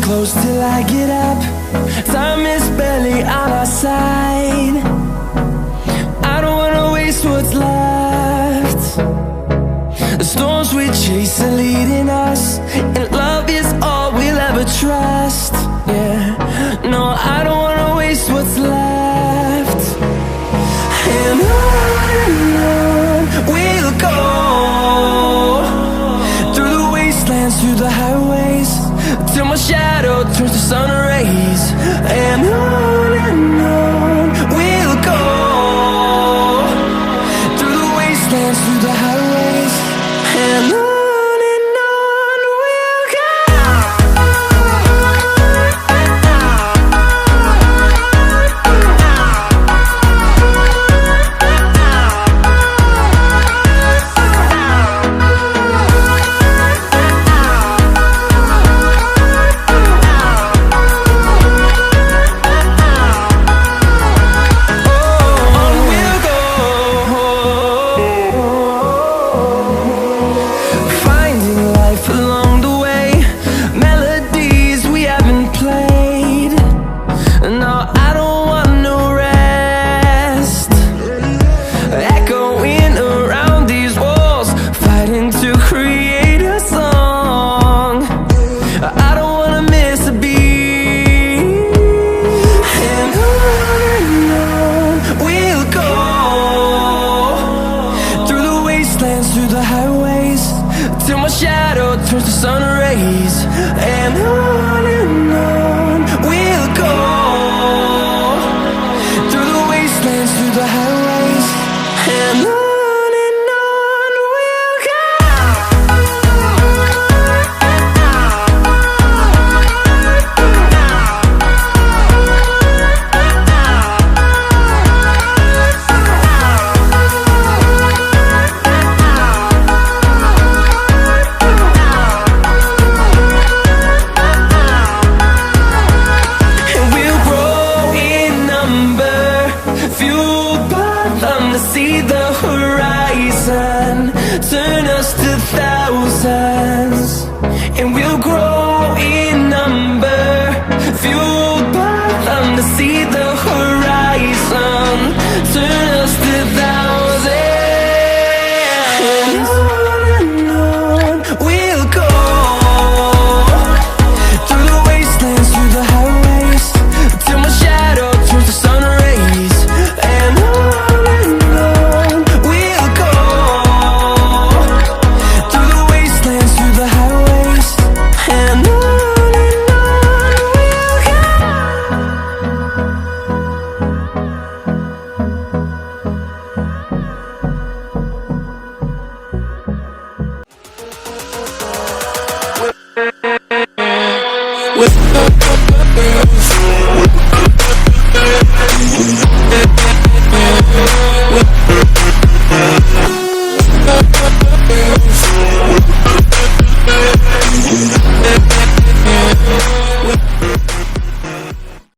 close till I get up. Time is barely on our side. I don't wanna waste what's left. The storms we chase are leading us, and love is all we'll ever trust. Yeah, no, I don't wanna waste what's left. And on we'll go, through the wastelands, through the highways, till my shadow turns to sun rays. And on we'll go, through the wastelands, through the highways, and on. Through the highways, till my shadow turns to sun rays. And on we'll go, through the wastelands, through the highways, and on. See the horizon turn us to thousands, and we'll grow in number, fueled by them to see the horizon turn us to thousands. And on we'll go, through the wastelands, through the highways, till my shadow turns to sun rays. And with